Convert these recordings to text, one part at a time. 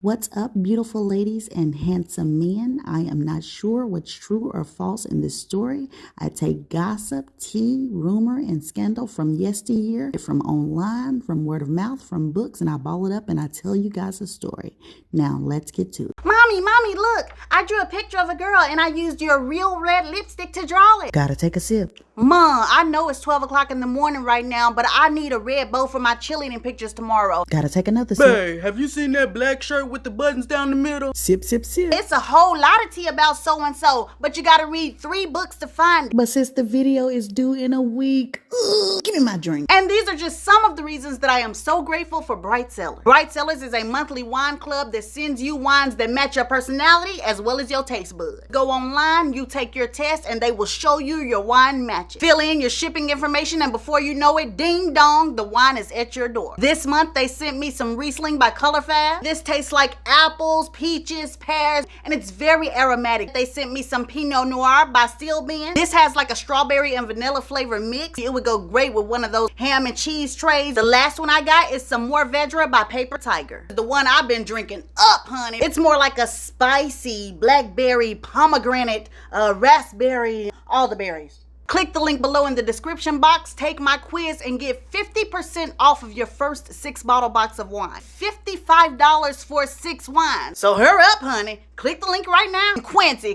What's up, beautiful ladies and handsome men? I am not sure what's true or false in this story. I take gossip, tea, rumor, and scandal from yesteryear, from online, from word of mouth, from books, and I ball it up and I tell you guys a story. Now, let's get to it. Mommy, look! I drew a picture of a girl and I used your real red lipstick to draw it. Gotta take a sip. Mom, I know it's 12 o'clock in the morning right now, but I need a red bow for my cheerleading pictures tomorrow. Gotta take another sip. Babe, have you seen that black shirt with the buttons down the middle? Sip, sip, sip. It's a whole lot of tea about so-and-so, but you gotta read 3 books to find it. But since the video is due in a week, give me my drink. And these are just some of the reasons that I am so grateful for Bright Cellars. Bright Cellars is a monthly wine club that sends you wines that match your personality as well as your taste buds. Go online, you take your test, and they will show you your wine matches. Fill in your shipping information, and before you know it, ding dong, the wine is at your door. This month, they sent me some Riesling by Colorfab. This tastes like apples, peaches, pears, and it's very aromatic. They sent me some Pinot Noir by Steelben. This has like a strawberry and vanilla flavor mix. It would go great with one of those ham and cheese trays. The last one I got is some Mourvedre by Paper Tiger. The one I've been drinking up, honey. It's more like a spicy blackberry, pomegranate, raspberry, all the berries. Click the link below in the description box, take my quiz, and get 50% off of your first 6-bottle box of wine. $55 for 6 wines. So hurry up, honey. Click the link right now. Quincy.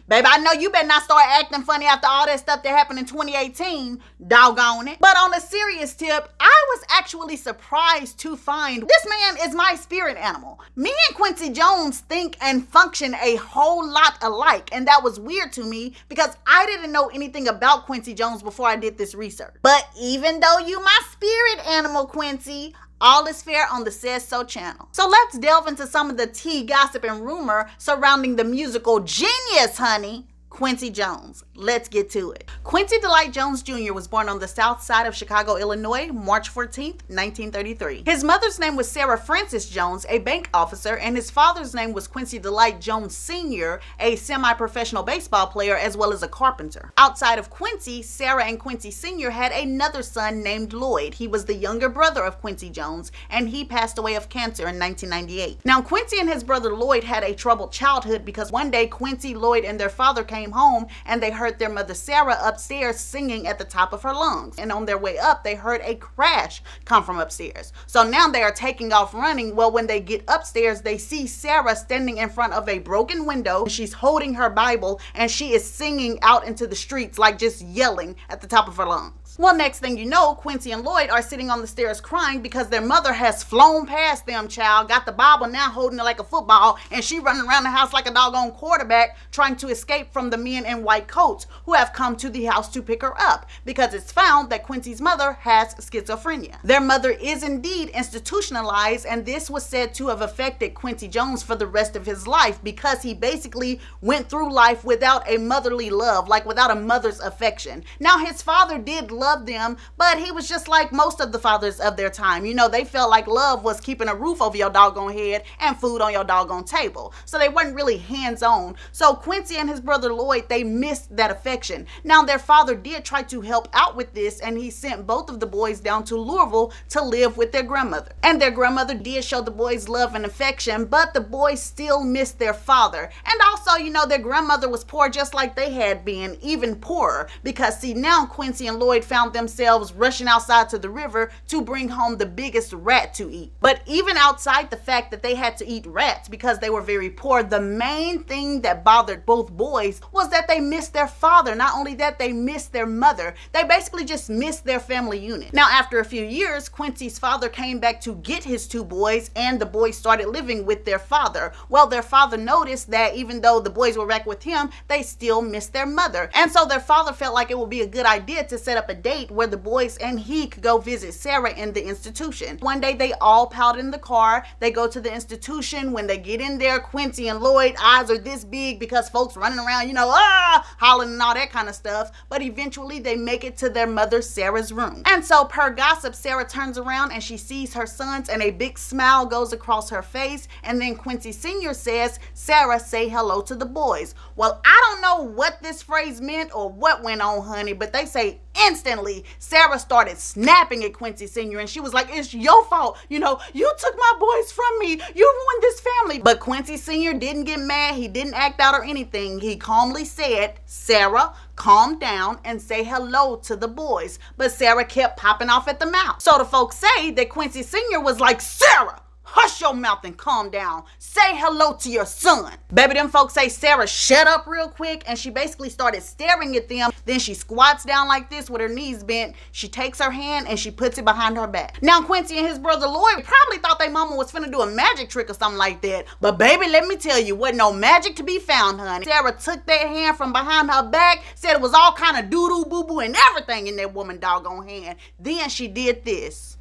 Baby, I know you better not start acting funny after all that stuff that happened in 2018. Doggone it. But on a serious tip, I was actually surprised to find this man is my spirit animal. Me and Quincy Jones think and function a whole lot alike, and that was weird to me because I didn't know anything about Quincy Jones before I did this research. But even though you my spirit animal, Quincy, all is fair on the Says So channel. So let's delve into some of the tea, gossip, and rumor surrounding the musical genius, honey, Quincy Jones. Let's get to it. Quincy Delight Jones Jr. was born on the south side of Chicago, Illinois, March 14th, 1933. His mother's name was Sarah Frances Jones, a bank officer, and his father's name was Quincy Delight Jones Sr., a semi-professional baseball player as well as a carpenter. Outside of Quincy, Sarah and Quincy Sr. had another son named Lloyd. He was the younger brother of Quincy Jones, and he passed away of cancer in 1998. Now, Quincy and his brother Lloyd had a troubled childhood because one day Quincy, Lloyd, and their father came home and they heard their mother Sarah upstairs singing at the top of her lungs, and on their way up they heard a crash come from upstairs. So now they are taking off running. Well, when they get upstairs, they see Sarah standing in front of a broken window. She's holding her Bible and she is singing out into the streets, like just yelling at the top of her lungs. Well, next thing you know, Quincy and Lloyd are sitting on the stairs crying because their mother has flown past them, child, got the Bible now holding it like a football, and she running around the house like a doggone quarterback trying to escape from the men in white coats who have come to the house to pick her up because it's found that Quincy's mother has schizophrenia. Their mother is indeed institutionalized, and this was said to have affected Quincy Jones for the rest of his life because he basically went through life without a motherly love, like without a mother's affection. Now, his father did love them, but he was just like most of the fathers of their time. You know, they felt like love was keeping a roof over your doggone head and food on your doggone table. So they weren't really hands-on. So Quincy and his brother Lloyd, they missed that affection. Now, their father did try to help out with this, and he sent both of the boys down to Louisville to live with their grandmother. And their grandmother did show the boys love and affection, but the boys still missed their father. And also, you know, their grandmother was poor just like they had been, even poorer, because see, now Quincy and Lloyd found themselves rushing outside to the river to bring home the biggest rat to eat. But even outside the fact that they had to eat rats because they were very poor, the main thing that bothered both boys was that they missed their father. Not only that, they missed their mother. They basically just missed their family unit. Now, after a few years, Quincy's father came back to get his 2 boys, and the boys started living with their father. Well, their father noticed that even though the boys were back with him, they still missed their mother. And so their father felt like it would be a good idea to set up a date where the boys and he could go visit Sarah in the institution. One day they all piled in the car. They go to the institution. When they get in there, Quincy and Lloyd eyes are this big because folks running around, you know, hollering and all that kind of stuff. But eventually they make it to their mother Sarah's room. And so per gossip, Sarah turns around and she sees her sons and a big smile goes across her face. And then Quincy Sr. says, "Sarah, say hello to the boys." Well, I don't know what this phrase meant or what went on, honey, but they say instantly, Sarah started snapping at Quincy Sr. and she was like, it's your fault. You took my boys from me. You ruined this family. But Quincy Sr. didn't get mad. He didn't act out or anything. He calmly said, Sarah, calm down and say hello to the boys. But Sarah kept popping off at the mouth. So the folks say that Quincy Sr. was like, Sarah, hush your mouth and calm down. Say hello to your son. Baby, them folks say Sarah shut up real quick and she basically started staring at them. Then she squats down like this with her knees bent. She takes her hand and she puts it behind her back. Now Quincy and his brother Lloyd probably thought their mama was finna do a magic trick or something like that. But baby, let me tell you, wasn't no magic to be found, honey. Sarah took that hand from behind her back, said it was all kind of doo-doo boo-boo and everything in that woman doggone hand. Then she did this.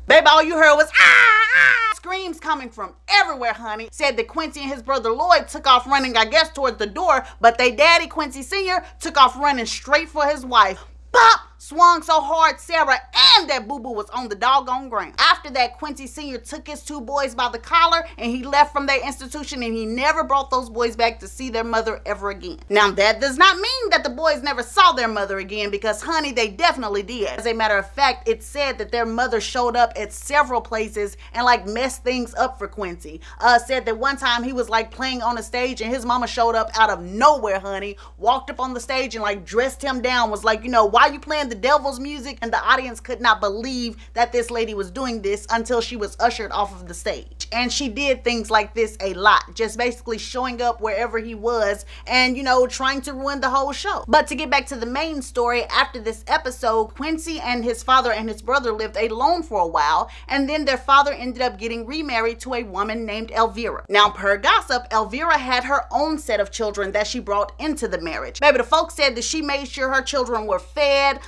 Baby, all you heard was, ah! Screams coming from everywhere, honey. Said that Quincy and his brother Lloyd took off running, I guess, towards the door, but they daddy, Quincy Sr., took off running straight for his wife. Pop! Swung so hard, Sarah and that boo-boo was on the doggone ground. After that, Quincy Sr. took his two boys by the collar and he left from their institution and he never brought those boys back to see their mother ever again. Now, that does not mean that the boys never saw their mother again because, honey, they definitely did. As a matter of fact, it said that their mother showed up at several places and messed things up for Quincy. Said that one time he was playing on a stage and his mama showed up out of nowhere, honey, walked up on the stage and dressed him down, was like, why you playing the devil's music? And the audience could not believe that this lady was doing this until she was ushered off of the stage. And she did things like this a lot, just basically showing up wherever he was and, trying to ruin the whole show. But to get back to the main story, after this episode, Quincy and his father and his brother lived alone for a while, and then their father ended up getting remarried to a woman named Elvira. Now, per gossip, Elvira had her own set of children that she brought into the marriage. Baby, the folks said that she made sure her children were fed,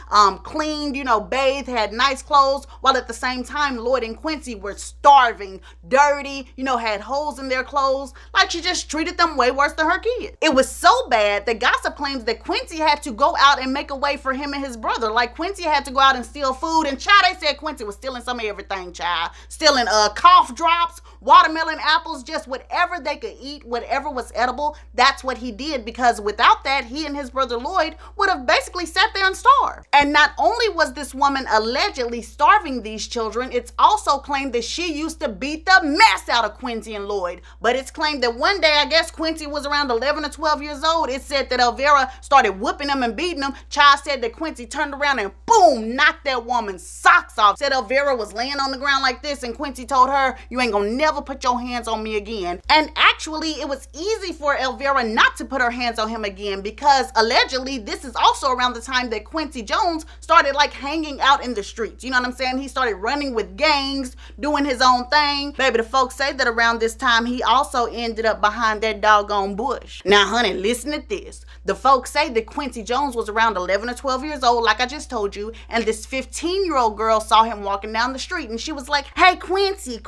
cleaned, bathed, had nice clothes, while at the same time Lloyd and Quincy were starving, dirty, had holes in their clothes. She just treated them way worse than her kids. It was so bad that gossip claims that Quincy had to go out and make a way for him and his brother. Quincy had to go out and steal food, and child, they said Quincy was stealing some of everything, child. Stealing cough drops, watermelon apples, just whatever they could eat, whatever was edible, that's what he did, because without that, he and his brother Lloyd would have basically sat there and starved. And not only was this woman allegedly starving these children, it's also claimed that she used to beat the mess out of Quincy and Lloyd. But it's claimed that one day, I guess Quincy was around 11 or 12 years old, it said that Elvira started whooping him and beating him. Child said that Quincy turned around and boom, knocked that woman's socks off. Said Elvira was laying on the ground like this and Quincy told her, you ain't gonna never put your hands on me again. And actually, it was easy for Elvira not to put her hands on him again because allegedly this is also around the time that Quincy Jones started hanging out in the streets. You know what I'm saying? He started running with gangs, doing his own thing. Baby, the folks say that around this time he also ended up behind that doggone bush. Now, honey, listen to this. The folks say that Quincy Jones was around 11 or 12 years old, like I just told you, and this 15-year-old girl saw him walking down the street and she was like, hey, Quincy,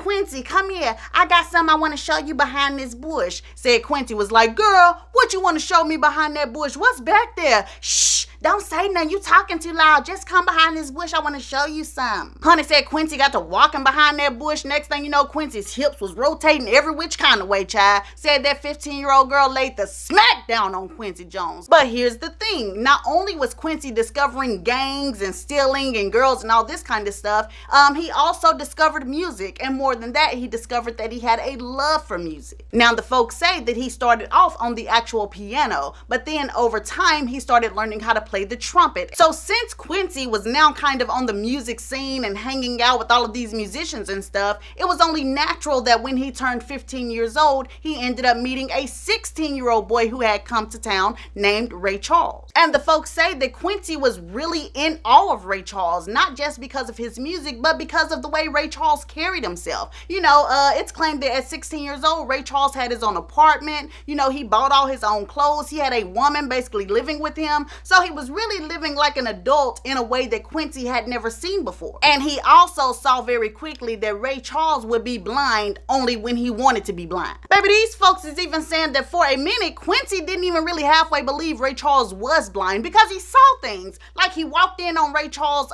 come here. I got something I want to show you behind this bush. Said Quincy was like, girl, what you want to show me behind that bush? What's back there? Shh, don't say nothing. You talking too loud. Just come behind this bush. I want to show you something. Honey said Quincy got to walking behind that bush. Next thing you know, Quincy's hips was rotating every which kind of way, child. Said that 15-year-old girl laid the smack down on Quincy Jones. But here's the thing. Not only was Quincy discovering gangs and stealing and girls and all this kind of stuff, he also discovered music. And more than that, he discovered that he had a love for music. Now, the folks say that he started off on the actual piano, but then over time, he started learning how to play the trumpet. So since Quincy was now kind of on the music scene and hanging out with all of these musicians and stuff, it was only natural that when he turned 15 years old, he ended up meeting a 16-year-old boy who had come to town named Ray Charles. And the folks say that Quincy was really in awe of Ray Charles, not just because of his music, but because of the way Ray Charles carried himself. It's claimed that at 16 years old, Ray Charles had his own apartment. He bought all his own clothes. He had a woman basically living with him. So he was really living like an adult adult in a way that Quincy had never seen before. And he also saw very quickly that Ray Charles would be blind only when he wanted to be blind. Baby, these folks is even saying that for a minute, Quincy didn't even really halfway believe Ray Charles was blind because he saw things. Like he walked in on Ray Charles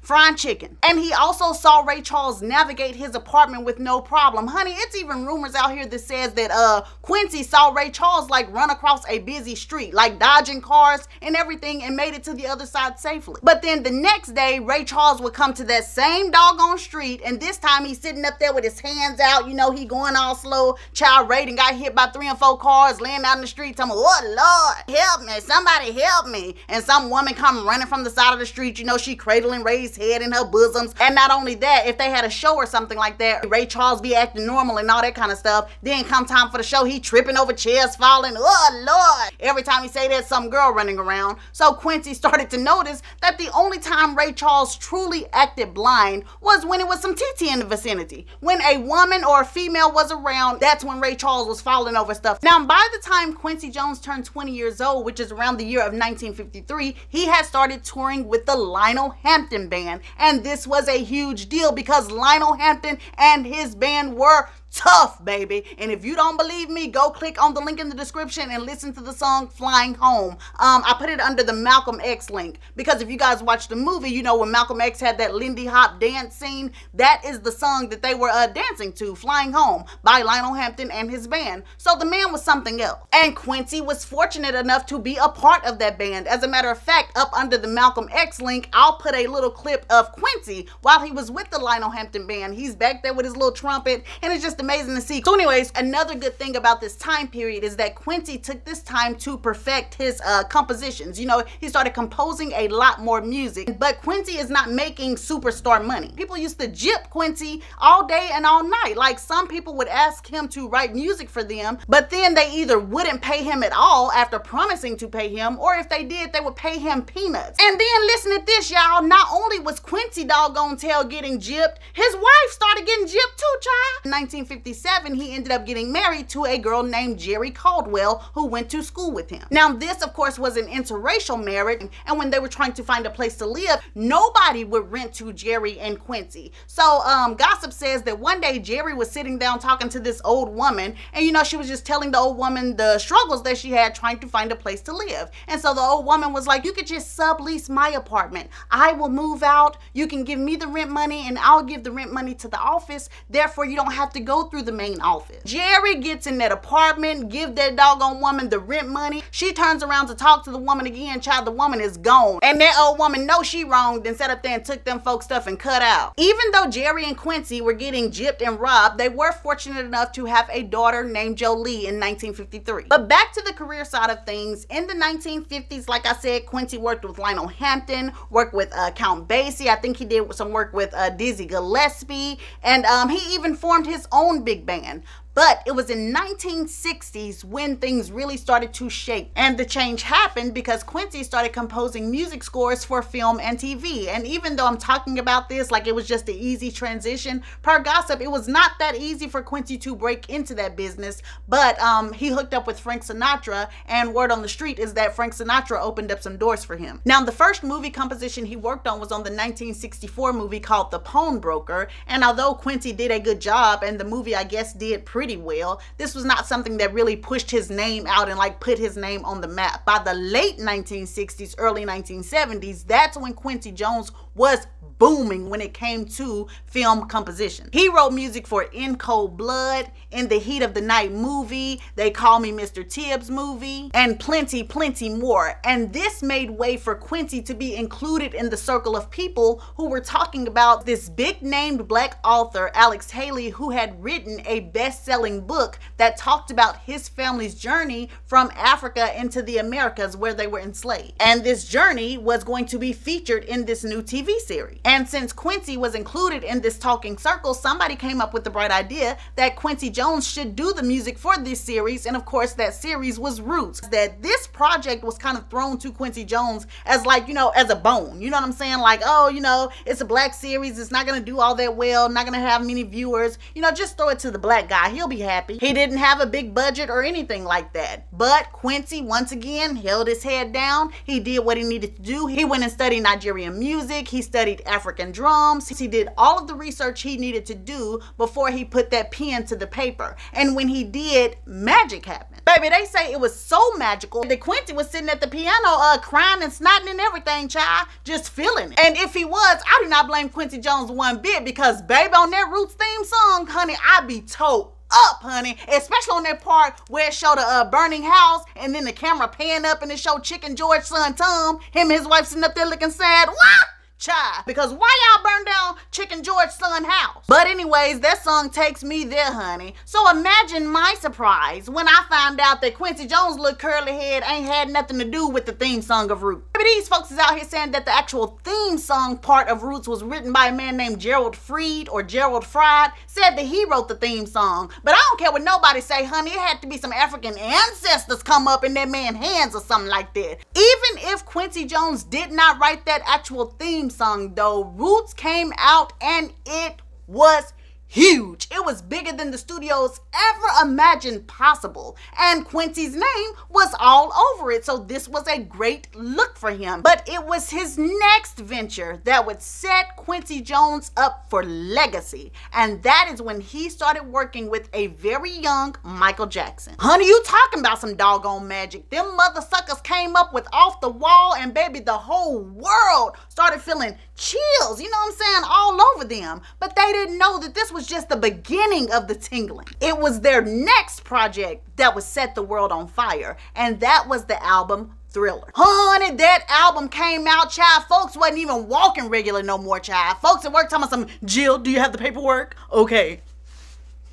frying chicken. And he also saw Ray Charles navigate his apartment with no problem. Honey, it's even rumors out here that says that Quincy saw Ray Charles like run across a busy street, like dodging cars and everything, and made it to the other side safely. But then the next day, Ray Charles would come to that same doggone street, and this time he's sitting up there with his hands out, you know, he going all slow, child rating, got hit by 3 and 4 cars, laying out in the street, telling me, oh Lord, help me, somebody help me. And some woman come running from the side of the street, you know, she cradling Ray's head in her bosoms. And not only that, if they had a show or something like that, Ray Charles be acting normal and all that kind of stuff. Then come time for the show, he tripping over chairs, falling, oh Lord. Every time he say there's some girl running around. So Quincy started to notice that the only time Ray Charles truly acted blind was when it was some TT in the vicinity. When a woman or a female was around, that's when Ray Charles was falling over stuff. Now, by the time Quincy Jones turned 20 years old, which is around the year of 1953, he had started touring with the Lionel Hampton band. And this was a huge deal because Lionel Hampton and his band were tough, baby. And if you don't believe me, go click on the link in the description and listen to the song Flying Home. I put it under the Malcolm X link because if you guys watch the movie, you know when Malcolm X had that Lindy Hop dance scene, that is the song that they were dancing to, Flying Home, by Lionel Hampton and his band. So the man was something else. And Quincy was fortunate enough to be a part of that band. As a matter of fact, up under the Malcolm X link, I'll put a little clip of Quincy while he was with the Lionel Hampton band. He's back there with his little trumpet, and it's just amazing to see. So anyways, another good thing about this time period is that Quincy took this time to perfect his compositions. You know, he started composing a lot more music, but Quincy is not making superstar money. People used to gyp Quincy all day and all night. Like some people would ask him to write music for them, but then they either wouldn't pay him at all after promising to pay him, or if they did, they would pay him peanuts. And then listen to this, y'all. Not only was Quincy doggone tail getting gypped, his wife started getting gypped too, child. In 1957, he ended up getting married to a girl named Jerry Caldwell who went to school with him. Now, this, of course, was an interracial marriage, and when they were trying to find a place to live, nobody would rent to Jerry and Quincy. So, gossip says that one day Jerry was sitting down talking to this old woman, and you know, she was just telling the old woman the struggles that she had trying to find a place to live. And so the old woman was like, you could just sublease my apartment. I will move out. You can give me the rent money, and I'll give the rent money to the office. Therefore, you don't have to go through the main office. Jerry gets in that apartment, give that doggone woman the rent money. She turns around to talk to the woman again, child, the woman is gone. And that old woman knows she wronged and sat up there and took them folks stuff and cut out. Even though Jerry and Quincy were getting gypped and robbed, they were fortunate enough to have a daughter named Jolie in 1953. But back to the career side of things, in the 1950s, like I said, Quincy worked with Lionel Hampton, worked with Count Basie. I think he did some work with Dizzy Gillespie, and he even formed his own big band. But it was in 1960s when things really started to shake, and the change happened because Quincy started composing music scores for film and TV. And even though I'm talking about this like it was just an easy transition, per gossip, it was not that easy for Quincy to break into that business. But he hooked up with Frank Sinatra, and word on the street is that Frank Sinatra opened up some doors for him. Now, the first movie composition he worked on was on the 1964 movie called The Pawnbroker, and although Quincy did a good job and the movie, I guess, did pretty well, this was not something that really pushed his name out and like put his name on the map. By the late 1960s, early 1970s, that's when Quincy Jones was booming when it came to film composition. He wrote music for In Cold Blood, In the Heat of the Night movie, They Call Me Mr. Tibbs movie, and plenty more. And this made way for Quincy to be included in the circle of people who were talking about this big named black author, Alex Haley, who had written a best-selling book that talked about his family's journey from Africa into the Americas where they were enslaved. And this journey was going to be featured in this new TV series. And since Quincy was included in this talking circle, somebody came up with the bright idea that Quincy Jones should do the music for this series. And of course, that series was Roots. That this project was kind of thrown to Quincy Jones as like, you know, as a bone. You know what I'm saying? Like, oh, you know, it's a black series. It's not going to do all that well. Not going to have many viewers. You know, just throw it to the black guy. he'll be happy. He didn't have a big budget or anything like that. But Quincy, once again, held his head down. He did what he needed to do. He went and studied Nigerian music. He studied African drums. He did all of the research he needed to do before he put that pen to the paper. And when he did, magic happened. Baby, they say it was so magical that Quincy was sitting at the piano crying and snotting and everything, child, just feeling it. And if he was, I do not blame Quincy Jones one bit, because baby, on that Roots theme song, honey, I be told up, honey, especially on that part where it showed a burning house and then the camera pan up and it showed Chicken George's son Tom, him and his wife sitting up there looking sad. What? Child, because why y'all burn down Chicken George's son house? But anyways, that song takes me there, honey. So imagine my surprise when I found out that Quincy Jones' little curly head ain't had nothing to do with the theme song of Roots. Maybe these folks is out here saying that the actual theme song part of Roots was written by a man named Gerald Fried, said that he wrote the theme song. But I don't care what nobody say, honey, it had to be some African ancestors come up in that man's hands or something like that. Even if Quincy Jones did not write that actual theme song though, Roots came out and it was huge. It was bigger than the studios ever imagined possible. And Quincy's name was all over it. So this was a great look for him. But it was his next venture that would set Quincy Jones up for legacy. And that is when he started working with a very young Michael Jackson. Honey, you talking about some doggone magic. Them mother suckers came up with Off the Wall, and baby, the whole world started feeling chills, you know what I'm saying, all over them. But they didn't know that this was just the beginning of the tingling. It was their next project that would set the world on fire, and that was the album Thriller. Honey, that album came out, child. Folks wasn't even walking regular no more, child. Folks at work talking about some, Jill, do you have the paperwork? Okay.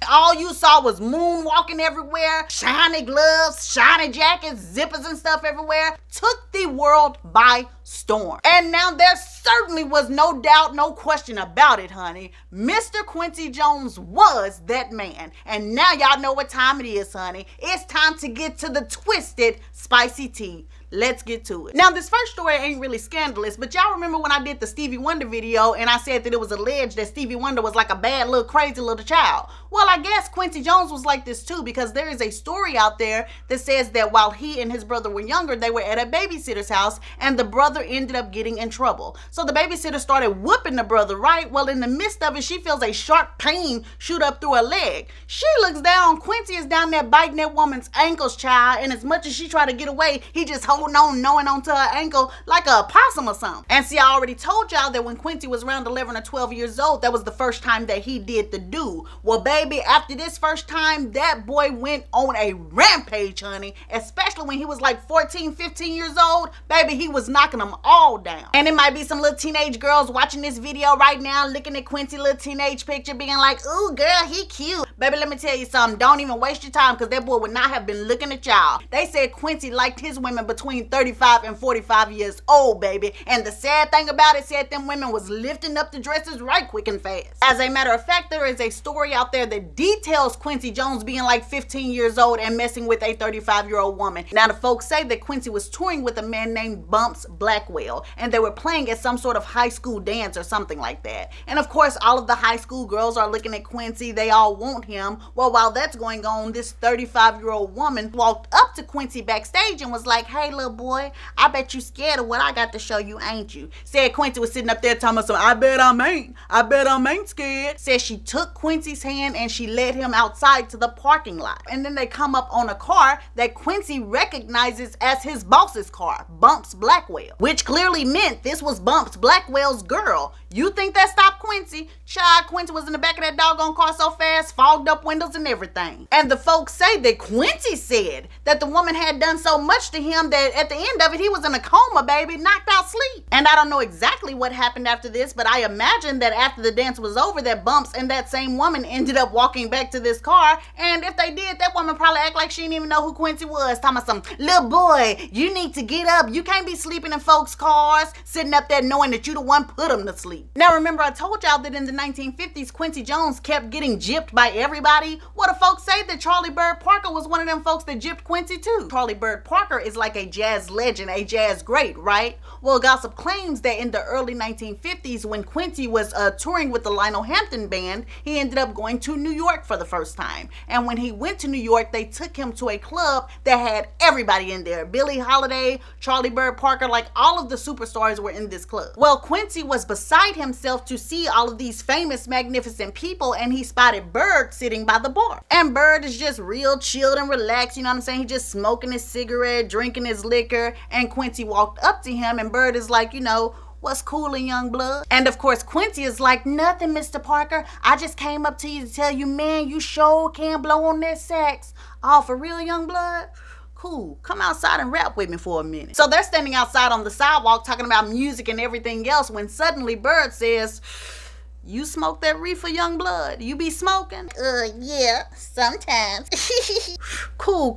All you saw was moonwalking everywhere, shiny gloves, shiny jackets, zippers and stuff everywhere. Took the world by storm. And now there certainly was no doubt, no question about it, honey. Mr. Quincy Jones was that man. And now y'all know what time it is, honey. It's time to get to the twisted, spicy tea. Let's get to it. Now, this first story ain't really scandalous, but y'all remember when I did the Stevie Wonder video and I said that it was alleged that Stevie Wonder was like a bad little crazy little child? Well, I guess Quincy Jones was like this too, because there is a story out there that says that while he and his brother were younger, they were at a babysitter's house and the brother ended up getting in trouble. So the babysitter started whooping the brother, right? Well, in the midst of it, she feels a sharp pain shoot up through her leg. She looks down, Quincy is down there biting that woman's ankles, child, and as much as she tried to get away, he just holding on, gnawing onto her ankle like a possum or something. And see, I already told y'all that when Quincy was around 11 or 12 years old, that was the first time that he did the do. Well, baby, after this first time, that boy went on a rampage, honey, especially when he was like 14, 15 years old. Baby, he was knocking them all down. And it might be some little teenage girls watching this video right now, looking at Quincy's little teenage picture, being like, ooh, girl, he cute. Baby, let me tell you something. Don't even waste your time, because that boy would not have been looking at y'all. They said Quincy liked his women between 35 and 45 years old, baby. And the sad thing about it, said them women was lifting up the dresses right quick and fast. As a matter of fact, there is a story out there that details Quincy Jones being like 15 years old and messing with a 35-year-old woman. Now, the folks say that Quincy was touring with a man named Bumps Blackwell, and they were playing at some sort of high school dance or something like that. And of course, all of the high school girls are looking at Quincy. They all want him. Well, while that's going on, this 35-year-old woman walked up to Quincy backstage and was like, hey, little boy, I bet you scared of what I got to show you, ain't you? Said Quincy was sitting up there talking about some, I bet I ain't scared. Said she took Quincy's hand and she led him outside to the parking lot. And then they come up on a car that Quincy recognizes as his boss's car, Bumps Blackwell, which clearly meant this was Bumps Blackwell's girl. You think that stopped Quincy? Child, Quincy was in the back of that doggone car so fast, fogged up windows and everything. And the folks say that Quincy said that the woman had done so much to him that at the end of it, he was in a coma, baby, knocked out sleep. And I don't know exactly what happened after this, but I imagine that after the dance was over, that Bumps and that same woman ended up walking back to this car. And if they did, that woman probably act like she didn't even know who Quincy was. Talking about some, little boy, you need to get up. You can't be sleeping in folks' cars, sitting up there knowing that you the one put them to sleep. Now, remember, I told y'all that in the 1950s, Quincy Jones kept getting gypped by everybody? Well, the folks say that Charlie Bird Parker was one of them folks that gypped Quincy too. Charlie Bird Parker is like a jazz legend, a jazz great, right? Well, gossip claims that in the early 1950s, when Quincy was touring with the Lionel Hampton band, he ended up going to New York for the first time. And when he went to New York, they took him to a club that had everybody in there. Billie Holiday, Charlie Bird Parker, like all of the superstars were in this club. Well, Quincy was beside himself to see all of these famous, magnificent people, and he spotted Bird sitting by the bar. And Bird is just real chilled and relaxed, you know what I'm saying? He's just smoking his cigarette, drinking his liquor, and Quincy walked up to him, and Bird is like, you know, what's coolin', young blood? And of course, Quincy is like, nothing, Mr. Parker. I just came up to you to tell you, man, you sure can blow on that sax. Oh, for real, young blood? Cool, come outside and rap with me for a minute. So they're standing outside on the sidewalk talking about music and everything else when suddenly Bird says, you smoke that reefer, young blood? You be smoking? Yeah, sometimes. Cool.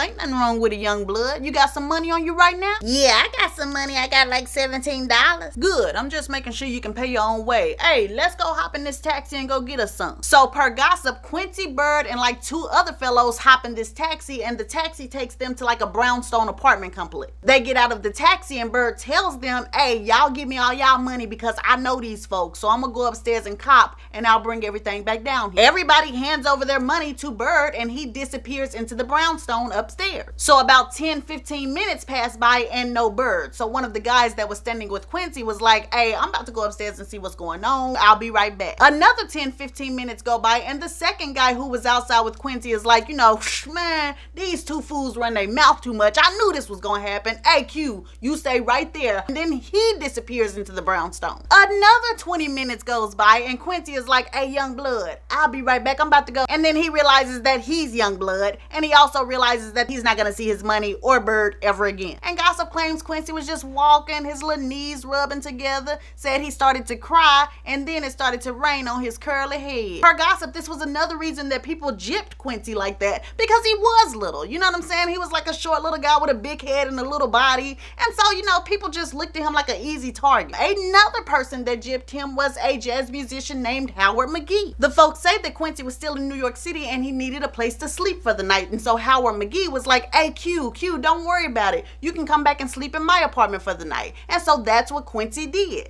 Ain't nothing wrong with a young blood. You got some money on you right now? Yeah, I got some money. I got like $17. Good, I'm just making sure you can pay your own way. Hey, let's go hop in this taxi and go get us some. So per gossip, Quincy, Bird, and like 2 other fellows hop in this taxi, and the taxi takes them to like a brownstone apartment complex. They get out of the taxi and Bird tells them, hey, y'all give me all y'all money because I know these folks, so I'm gonna go upstairs and cop, and I'll bring everything back down here. Everybody hands over their money to Bird, and he disappears into the brownstone upstairs. So about 10-15 minutes pass by and no Bird. So one of the guys that was standing with Quincy was like, hey, I'm about to go upstairs and see what's going on. I'll be right back. Another 10-15 minutes go by, and the second guy who was outside with Quincy is like, you know, man, these 2 fools run their mouth too much. I knew this was gonna happen. Hey, Q, you stay right there. And then he disappears into the brownstone. Another 20 minutes goes by, and Quincy is like, hey, young blood, I'll be right back. I'm about to go. And then he realizes that he's young blood, and he also realizes that he's not gonna see his money or Bird ever again. And gossip claims Quincy was just walking, his little knees rubbing together, said he started to cry, and then it started to rain on his curly head. Per gossip, this was another reason that people gypped Quincy like that, because he was little. You know what I'm saying? He was like a short little guy with a big head and a little body, and so, you know, people just looked at him like an easy target. Another person that gypped him was a jazz musician named Howard McGee. The folks say that Quincy was still in New York City and he needed a place to sleep for the night, and so Howard McGee was like, hey, Q, don't worry about it. You can come back and sleep in my apartment for the night. And so that's what Quincy did.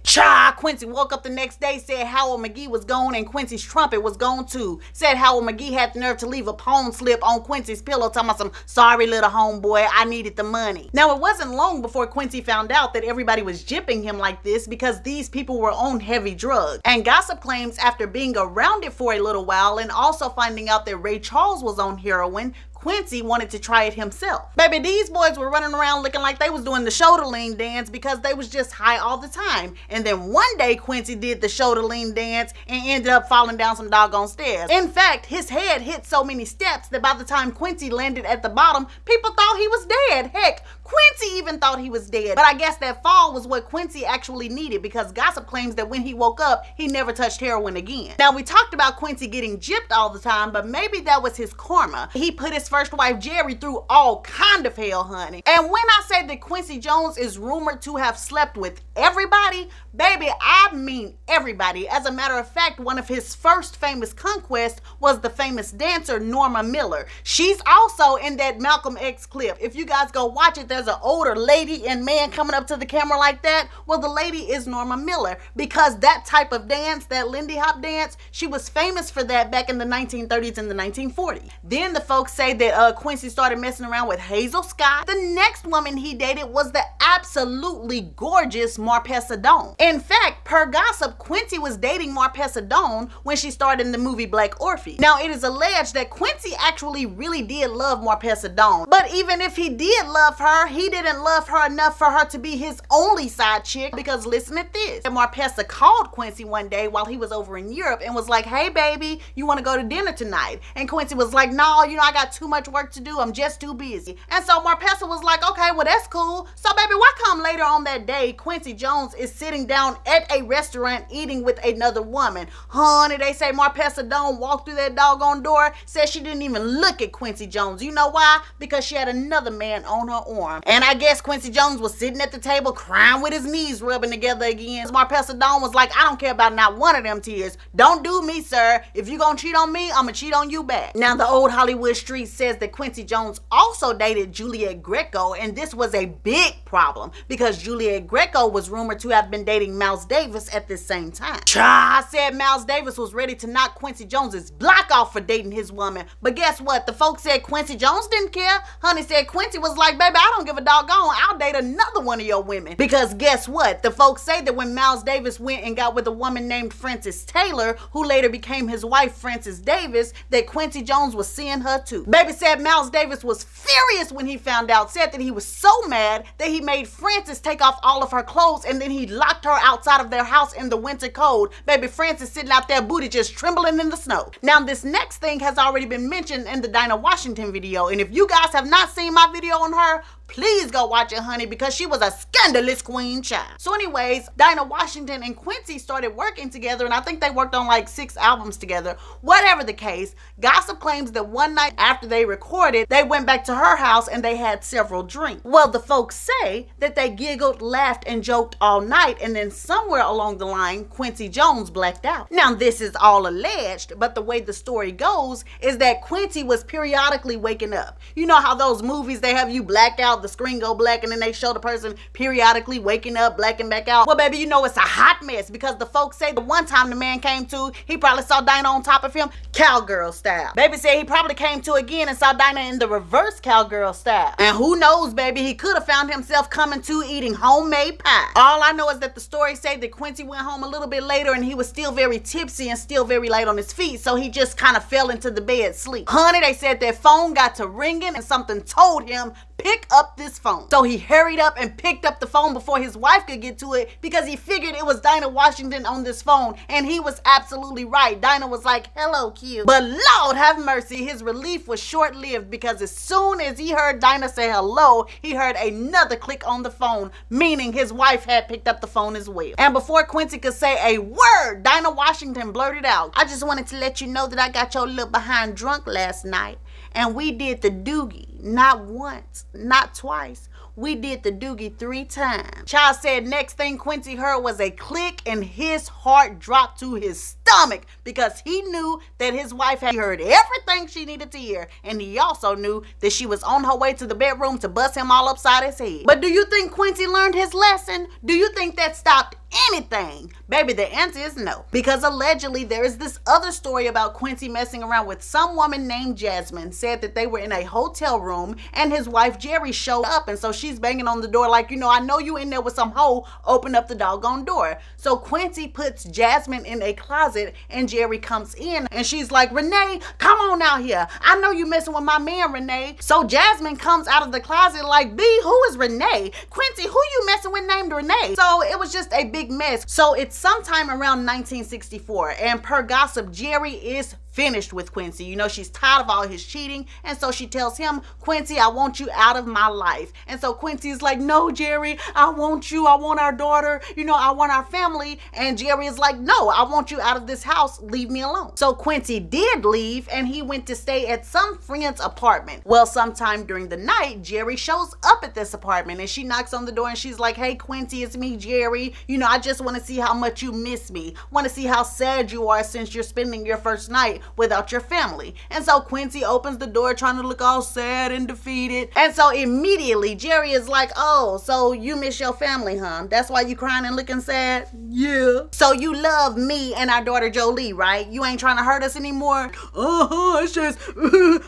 Quincy woke up the next day, said Howard McGee was gone and Quincy's trumpet was gone too. Said Howard McGee had the nerve to leave a pawn slip on Quincy's pillow talking about some, sorry little homeboy, I needed the money. Now it wasn't long before Quincy found out that everybody was gypping him like this because these people were on heavy drugs. And gossip claims after being around it for a little while and also finding out that Ray Charles was on heroin, Quincy wanted to try it himself. Baby, these boys were running around looking like they was doing the shoulder lean dance because they was just high all the time. And then one day Quincy did the shoulder lean dance and ended up falling down some doggone stairs. In fact, his head hit so many steps that by the time Quincy landed at the bottom, people thought he was dead. Heck, Quincy even thought he was dead. But I guess that fall was what Quincy actually needed because gossip claims that when he woke up, he never touched heroin again. Now, we talked about Quincy getting gypped all the time, but maybe that was his karma. He put his first wife Jerry through all kind of hell, honey. And when I say that Quincy Jones is rumored to have slept with everybody, baby, I mean everybody. As a matter of fact, one of his first famous conquests was the famous dancer Norma Miller. She's also in that Malcolm X clip. If you guys go watch it, there's an older lady and man coming up to the camera like that. Well, the lady is Norma Miller because that type of dance, that Lindy Hop dance, she was famous for that back in the 1930s and the 1940s. Then the folks say that Quincy started messing around with Hazel Scott. The next woman he dated was the absolutely gorgeous Marpessa Dawn. In fact, per gossip, Quincy was dating Marpessa Dawn when she starred in the movie Black Orphy. Now, it is alleged that Quincy actually really did love Marpessa Dawn, but even if he did love her, he didn't love her enough for her to be his only side chick, because listen at this. Marpessa called Quincy one day while he was over in Europe and was like, hey baby, you want to go to dinner tonight? And Quincy was like, no, you know, I got too much work to do. I'm just too busy. And so Marpessa was like, okay, well, that's cool. So baby, why come later on that day, Quincy Jones is sitting down at a restaurant eating with another woman. Honey, they say Marpessa Dawn walked through that doggone door, said she didn't even look at Quincy Jones. You know why? Because she had another man on her arm. And I guess Quincy Jones was sitting at the table crying with his knees rubbing together again. Marpessa Dawn was like, I don't care about not one of them tears. Don't do me, sir. If you gonna cheat on me, I'ma cheat on you back. Now, the old Hollywood street says that Quincy Jones also dated Juliet Greco, and this was a big problem because Juliet Greco was rumored to have been dating Miles Davis at this same time. I said Miles Davis was ready to knock Quincy Jones's block off for dating his woman. But guess what? The folks said Quincy Jones didn't care. Honey said Quincy was like, baby, I don't give a doggone. I'll date another one of your women. Because guess what? The folks say that when Miles Davis went and got with a woman named Frances Taylor, who later became his wife, Frances Davis, that Quincy Jones was seeing her too. Baby said Miles Davis was furious when he found out, said that he was so mad that he made Frances take off all of her clothes and then he locked her outside of their house in the winter cold. Baby Frances sitting out there booty just trembling in the snow. Now this next thing has already been mentioned in the Dinah Washington video, and if you guys have not seen my video on her, please go watch it, honey, because she was a scandalous queen child. So anyways, Dinah Washington and Quincy started working together, and I think they worked on like 6 albums together. Whatever the case, gossip claims that one night after they recorded, they went back to her house and they had several drinks. Well, the folks say that they giggled, laughed, and joked all night, and then somewhere along the line, Quincy Jones blacked out. Now, this is all alleged, but the way the story goes is that Quincy was periodically waking up. You know how those movies, they have you black out, the screen go black, and then they show the person periodically waking up, blacking back out. Well, baby, you know it's a hot mess because the folks say the one time the man came to, he probably saw Dinah on top of him, cowgirl style. Baby said he probably came to again and saw Dinah in the reverse cowgirl style. And who knows, baby, he could have found himself coming to eating homemade pie. All I know is that the story say that Quincy went home a little bit later and he was still very tipsy and still very light on his feet, so he just kind of fell into the bed sleep. Honey, they said their phone got to ringing and something told him, pick up this phone. So he hurried up and picked up the phone before his wife could get to it because he figured it was Dinah Washington on this phone, and he was absolutely right. Dinah was like, hello, Q. But Lord have mercy, his relief was short-lived because as soon as he heard Dinah say hello, he heard another click on the phone, meaning his wife had picked up the phone as well. And before Quincy could say a word, Dinah Washington blurted out, I just wanted to let you know that I got your little behind drunk last night, and we did the doogie, not once, not twice. We did the doogie 3 times. Child said next thing Quincy heard was a click and his heart dropped to his stomach because he knew that his wife had heard everything she needed to hear, and he also knew that she was on her way to the bedroom to bust him all upside his head. But do you think Quincy learned his lesson? Do you think that stopped anything? Baby, the answer is no. Because allegedly there is this other story about Quincy messing around with some woman named Jasmine. Said that they were in a hotel room and his wife Jerry showed up, and so she's banging on the door like, you know, I know you in there with some hoe, open up the doggone door. So Quincy puts Jasmine in a closet and Jerry comes in and she's like, Renee, come on out here. I know you messing with my man Renee. So Jasmine comes out of the closet like, B, who is Renee? Quincy, who you messing with named Renee? So it was just a big mess. So it's sometime around 1964, and per gossip, Jerry is finished with Quincy. You know, she's tired of all his cheating, and so she tells him, Quincy, I want you out of my life. And so Quincy is like, no, Jerry, I want you. I want our daughter. You know, I want our family. And Jerry is like, no, I want you out of this house. Leave me alone. So Quincy did leave, and he went to stay at some friend's apartment. Well, sometime during the night, Jerry shows up at this apartment, and she knocks on the door, and she's like, hey, Quincy, it's me, Jerry. You know, I just want to see how much you miss me. Want to see how sad you are since you're spending your first night without your family. And so Quincy opens the door trying to look all sad and defeated. And so immediately Jerry is like, oh, so you miss your family, huh? That's why you crying and looking sad? Yeah. So you love me and our daughter Jolie, right? You ain't trying to hurt us anymore? It's just,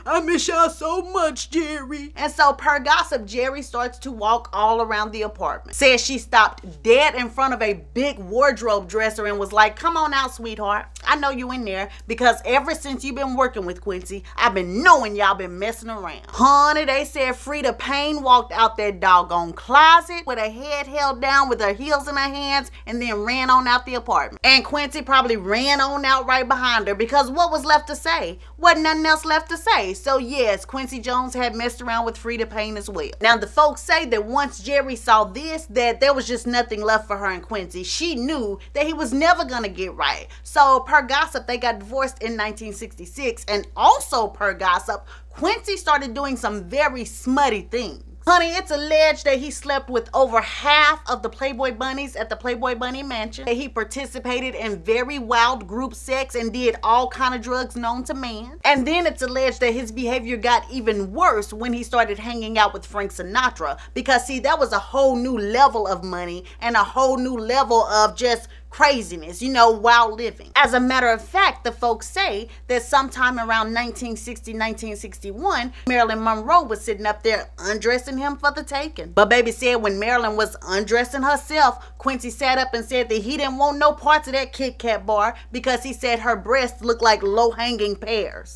I miss y'all so much, Jerry. And so per gossip, Jerry starts to walk all around the apartment. Says she stopped dead in front of a big wardrobe dresser and was like, come on out, sweetheart. I know you in there, because every ever since you've been working with Quincy, I've been knowing y'all been messing around. Honey, they said Frida Payne walked out that doggone closet with her head held down with her heels in her hands and then ran on out the apartment. And Quincy probably ran on out right behind her because what was left to say? Wasn't nothing else left to say. So yes, Quincy Jones had messed around with Frida Payne as well. Now the folks say that once Jerry saw this, that there was just nothing left for her and Quincy. She knew that he was never gonna get right. So per gossip, they got divorced in 1966, and also per gossip, Quincy started doing some very smutty things. Honey, it's alleged that he slept with over half of the Playboy bunnies at the Playboy Bunny Mansion, that he participated in very wild group sex and did all kind of drugs known to man. And then it's alleged that his behavior got even worse when he started hanging out with Frank Sinatra, because see, that was a whole new level of money and a whole new level of just craziness, you know, wild living. As a matter of fact, the folks say that sometime around 1960, 1961, Marilyn Monroe was sitting up there undressing him for the taking. But baby said when Marilyn was undressing herself, Quincy sat up and said that he didn't want no parts of that Kit Kat bar because he said her breasts looked like low-hanging pears.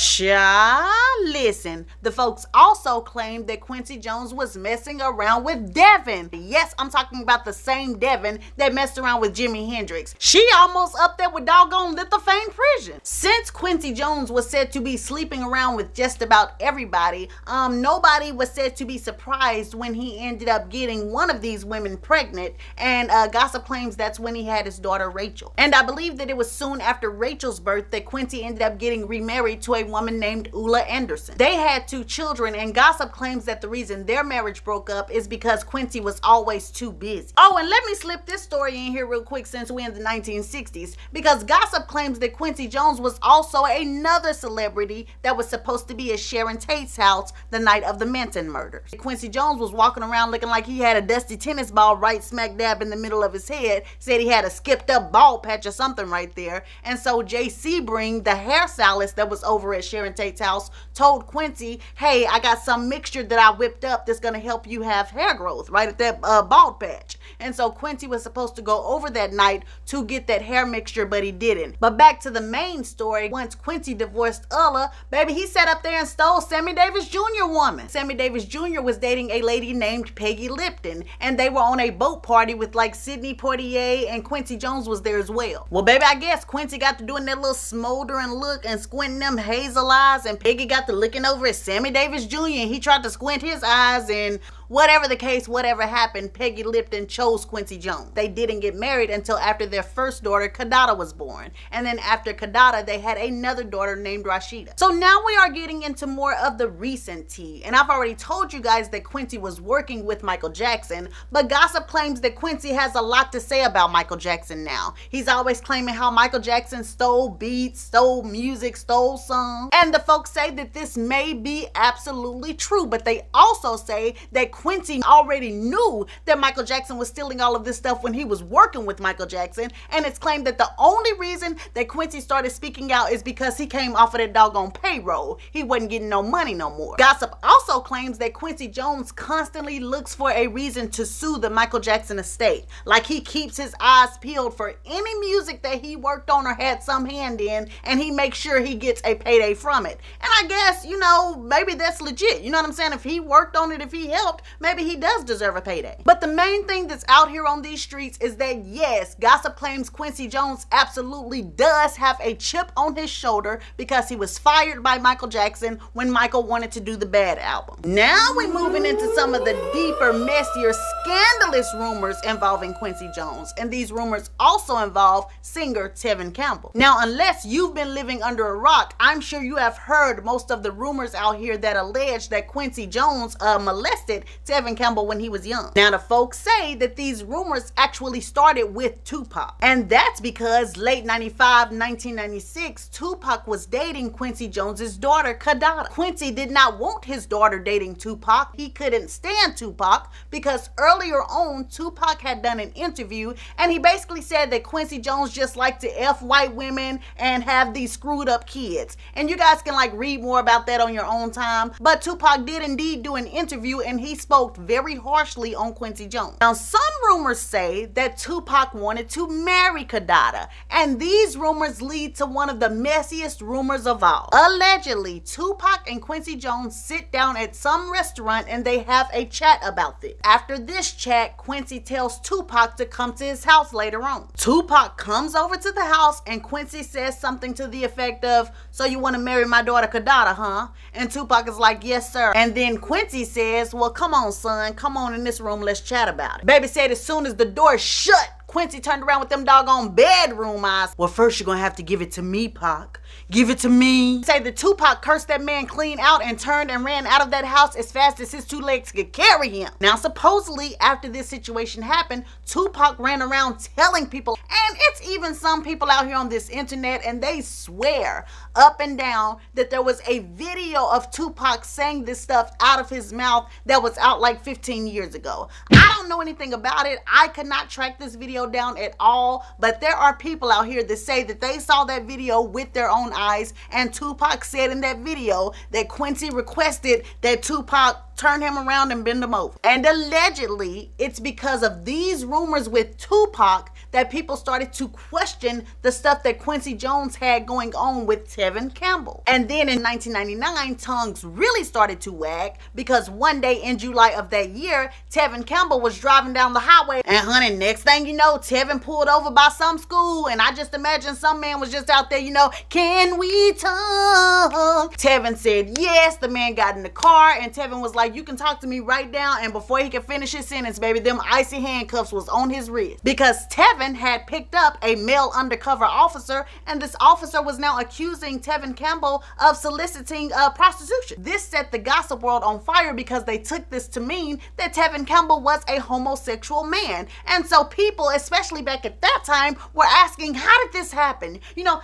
Listen, the folks also claimed that Quincy Jones was messing around with Devin. Yes, I'm talking about the same Devin that messed around with Jimi Hendrix. She almost up there with doggone Lithophane Prison. Since Quincy Jones was said to be sleeping around with just about everybody, nobody was said to be surprised when he ended up getting one of these women pregnant, and gossip claims that's when he had his daughter Rachel. And I believe that it was soon after Rachel's birth that Quincy ended up getting remarried to a woman named Ulla Anderson. They had 2 children, and gossip claims that the reason their marriage broke up is because Quincy was always too busy. Oh, and let me slip this story in here real quick since we're in the 1960s, because gossip claims that Quincy Jones was also another celebrity that was supposed to be at Sharon Tate's house the night of the Menton murders. Quincy Jones was walking around looking like he had a dusty tennis ball right smack dab in the middle of his head, said he had a skipped up bald patch or something right there, and so Jay Sebring, the hairstylist that was over at Sharon Tate's house, told Quincy, hey, I got some mixture that I whipped up that's gonna help you have hair growth right at that bald patch. And so Quincy was supposed to go over that night to get that hair mixture, but he didn't. But back to the main story, once Quincy divorced Ulla, baby, he sat up there and stole Sammy Davis Jr. woman. Sammy Davis Jr. was dating a lady named Peggy Lipton, and they were on a boat party with like Sidney Poitier, and Quincy Jones was there as well. Well, baby, I guess Quincy got to doing that little smoldering look and squinting them hazel eyes, and Peggy got to looking over at Sammy Davis Jr. and he tried to squint his eyes, and whatever the case, whatever happened, Peggy Lipton chose Quincy Jones. They didn't get married until after their first daughter, Kadada, was born. And then after Kadada, they had another daughter named Rashida. So now we are getting into more of the recent tea. And I've already told you guys that Quincy was working with Michael Jackson, but gossip claims that Quincy has a lot to say about Michael Jackson now. He's always claiming how Michael Jackson stole beats, stole music, stole songs. And the folks say that this may be absolutely true, but they also say that Quincy already knew that Michael Jackson was stealing all of this stuff when he was working with Michael Jackson, and it's claimed that the only reason that Quincy started speaking out is because he came off of that doggone payroll. He wasn't getting no money no more. Gossip also claims that Quincy Jones constantly looks for a reason to sue the Michael Jackson estate. Like he keeps his eyes peeled for any music that he worked on or had some hand in, and he makes sure he gets a payday from it. And I guess, you know, maybe that's legit. You know what I'm saying? If he worked on it, if he helped, maybe he does deserve a payday. But the main thing that's out here on these streets is that yes, gossip claims Quincy Jones absolutely does have a chip on his shoulder because he was fired by Michael Jackson when Michael wanted to do the Bad album. Now we're moving into some of the deeper, messier, scandalous rumors involving Quincy Jones, and these rumors also involve singer Tevin Campbell. Now, unless you've been living under a rock, I'm sure you have heard most of the rumors out here that allege that Quincy Jones molested Tevin Campbell when he was young. Now, the folks say that these rumors actually started with Tupac, and that's because late 95, 1996, Tupac was dating Quincy Jones's daughter, Kadada. Quincy did not want his daughter dating Tupac. He couldn't stand Tupac because earlier on, Tupac had done an interview, and he basically said that Quincy Jones just liked to F white women and have these screwed up kids. And you guys can like read more about that on your own time, but Tupac did indeed do an interview, and he spoke very harshly on Quincy Jones. Now, some rumors say that Tupac wanted to marry Kadada, and these rumors lead to one of the messiest rumors of all. Allegedly, Tupac and Quincy Jones sit down at some restaurant and they have a chat about this. After this chat, Quincy tells Tupac to come to his house later on. Tupac comes over to the house and Quincy says something to the effect of, "So you want to marry my daughter Kadada, huh?" And Tupac is like, "Yes, sir." And then Quincy says, "Well, come on, son. Come on in this room. Let's chat about it." Baby said as soon as the door shut, Quincy turned around with them doggone bedroom eyes. "Well, first you're gonna have to give it to me, Pac. Give it to me." Say the Tupac cursed that man clean out and turned and ran out of that house as fast as his two legs could carry him. Now, supposedly, after this situation happened, Tupac ran around telling people, and it's even some people out here on this internet, and they swear up and down that there was a video of Tupac saying this stuff out of his mouth that was out like 15 years ago. I don't know anything about it. I could not track this video down at all, but there are people out here that say that they saw that video with their own eyes, and Tupac said in that video that Quincy requested that Tupac turn him around and bend him over. And allegedly, it's because of these rumors with Tupac that people started to question the stuff that Quincy Jones had going on with Tevin Campbell. And then in 1999, tongues really started to wag because one day in July of that year, Tevin Campbell was driving down the highway, and honey, next thing you know, Tevin pulled over by some school, and I just imagine some man was just out there, "Can we talk?" Tevin said yes. The man got in the car, and Tevin was like, "You can talk to me right now." And before he could finish his sentence, baby, them icy handcuffs was on his wrist because Tevin had picked up a male undercover officer, and this officer was now accusing Tevin Campbell of soliciting prostitution. This set the gossip world on fire because they took this to mean that Tevin Campbell was a homosexual man. And so people, especially back at that time, were asking, how did this happen?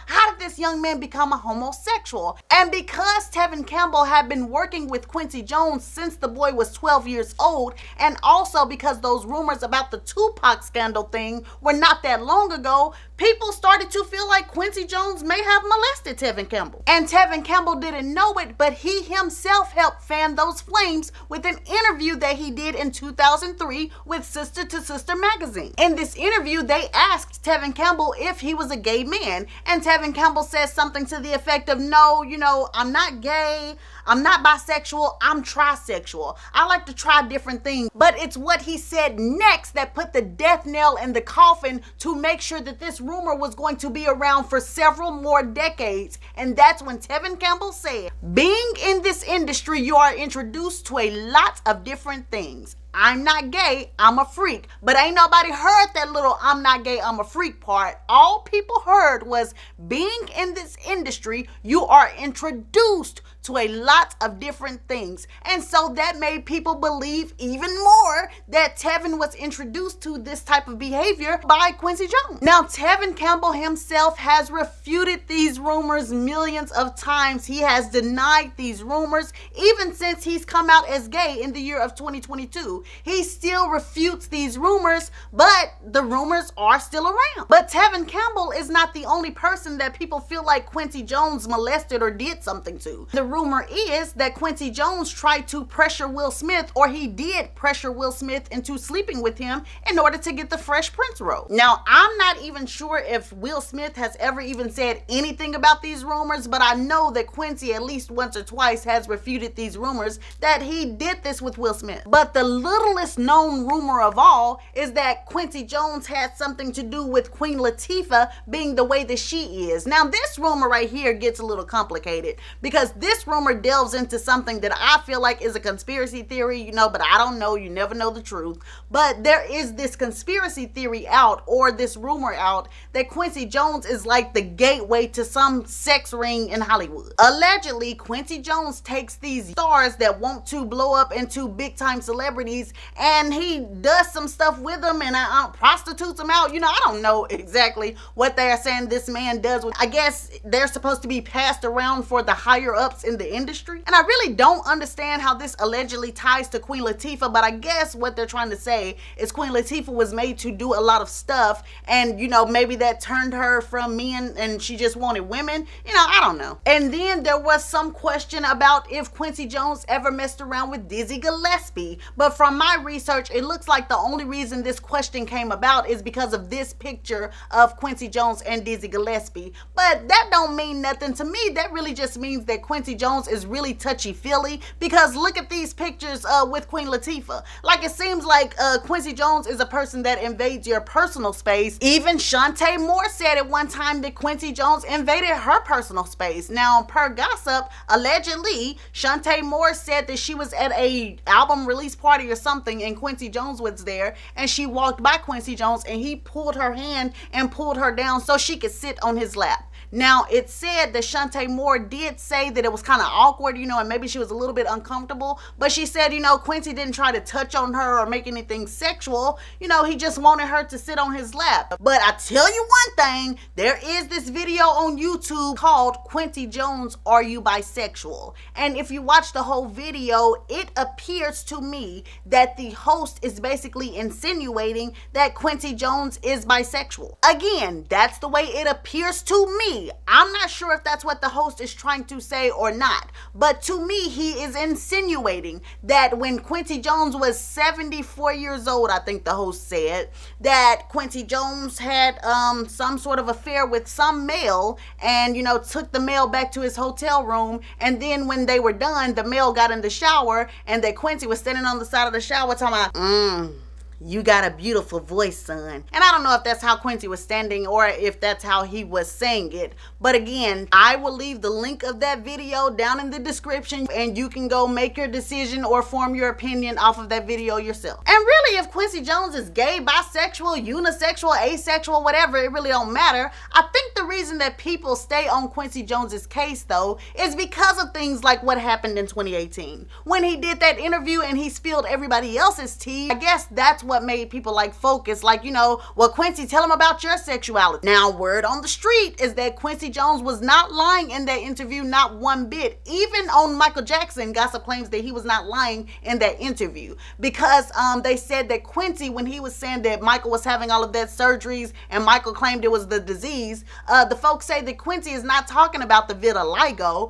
How did this young man become a homosexual? And because Tevin Campbell had been working with Quincy Jones since the boy was 12 years old, and also because those rumors about the Tupac scandal thing were not that long ago, people started to feel like Quincy Jones may have molested Tevin Campbell. And Tevin Campbell didn't know it, but he himself helped fan those flames with an interview that he did in 2003 with Sister to Sister magazine. In this interview, they asked Tevin Campbell if he was a gay man, and Tevin Campbell said something to the effect of, "No, I'm not gay, I'm not bisexual, I'm trisexual. I like to try different things." But it's what he said next that put the death nail in the coffin to make sure that this rumor was going to be around for several more decades. And that's when Tevin Campbell said, "Being in this industry, you are introduced to a lot of different things. I'm not gay, I'm a freak." But ain't nobody heard that little "I'm not gay, I'm a freak" part. All people heard was, being in this industry, you are introduced to a lot of different things. And so that made people believe even more that Tevin was introduced to this type of behavior by Quincy Jones. Now, Tevin Campbell himself has refuted these rumors millions of times. He has denied these rumors even since he's come out as gay in the year of 2022. He still refutes these rumors, but the rumors are still around. But Tevin Campbell is not the only person that people feel like Quincy Jones molested or did something to. The rumor is that Quincy Jones tried to pressure Will Smith, or he did pressure Will Smith into sleeping with him in order to get the Fresh Prince role. Now, I'm not even sure if Will Smith has ever even said anything about these rumors, but I know that Quincy at least once or twice has refuted these rumors that he did this with Will Smith. But the littlest known rumor of all is that Quincy Jones had something to do with Queen Latifah being the way that she is. Now, this rumor right here gets a little complicated because this rumor delves into something that I feel like is a conspiracy theory, but I don't know. You never know the truth. But there is this conspiracy theory out, or this rumor out, that Quincy Jones is like the gateway to some sex ring in Hollywood. Allegedly, Quincy Jones takes these stars that want to blow up into big time celebrities celebrities and he does some stuff with them and prostitutes them out. You know, I don't know exactly what they are saying this man does. I guess they're supposed to be passed around for the higher ups in the industry. And I really don't understand how this allegedly ties to Queen Latifah, but I guess what they're trying to say is Queen Latifah was made to do a lot of stuff, and you know, maybe that turned her from men and she just wanted women. You know, I don't know. And then there was some question about if Quincy Jones ever messed around with Dizzy Gillespie, but from my research it looks like the only reason this question came about is because of this picture of Quincy Jones and Dizzy Gillespie. But that don't mean nothing to me. That really just means that Quincy Jones is really touchy-feely, because look at these pictures with Queen Latifah. Like, it seems like Quincy Jones is a person that invades your personal space. Even Shantae Moore said at one time that Quincy Jones invaded her personal space. Now, per gossip, allegedly, Shantae Moore said that she was at a album release party or something and Quincy Jones was there, and she walked by Quincy Jones and he pulled her hand and pulled her down so she could sit on his lap. Now, it said that Shantae Moore did say that it was kind of awkward, you know, and maybe she was a little bit uncomfortable, but she said, you know, Quincy didn't try to touch on her or make anything sexual. You know, he just wanted her to sit on his lap. But I tell you one thing, there is this video on YouTube called Quincy Jones, Are You Bisexual? And if you watch the whole video, it appears to me that the host is basically insinuating that Quincy Jones is bisexual. Again, that's the way it appears to me. I'm not sure if that's what the host is trying to say or not, but to me, he is insinuating that when Quincy Jones was 74 years old, I think the host said, that Quincy Jones had some sort of affair with some male and, you know, took the male back to his hotel room, and then when they were done, the male got in the shower and that Quincy was standing on the side of the shower talking about, you got a beautiful voice, son. And I don't know if that's how Quincy was standing or if that's how he was saying it. But again, I will leave the link of that video down in the description and you can go make your decision or form your opinion off of that video yourself. And really, if Quincy Jones is gay, bisexual, unisexual, asexual, whatever, it really don't matter. I think the reason that people stay on Quincy Jones's case though is because of things like what happened in 2018. When he did that interview and he spilled everybody else's tea, I guess that's what made people like focus, like, you know, well, Quincy, tell him about your sexuality. Now, word on the street is that Quincy Jones was not lying in that interview, not one bit. Even on Michael Jackson, gossip claims that he was not lying in that interview, because they said that Quincy, when he was saying that Michael was having all of that surgeries and Michael claimed it was the disease, the folks say that Quincy is not talking about the vitiligo.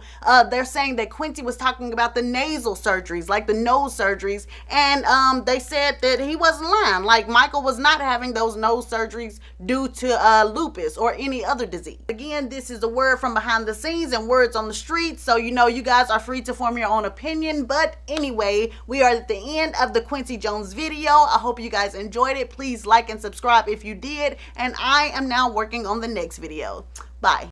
They're saying that Quincy was talking about the nasal surgeries, like the nose surgeries, and they said that he wasn't lying. Like, Michael was not having those nose surgeries due to lupus or any other disease. Again, this is a word from behind the scenes and words on the street, so you know, you guys are free to form your own opinion. But anyway, we are at the end of the Quincy Jones video. I hope you guys enjoyed it. Please like and subscribe if you did, and I am now working on the next video. Bye.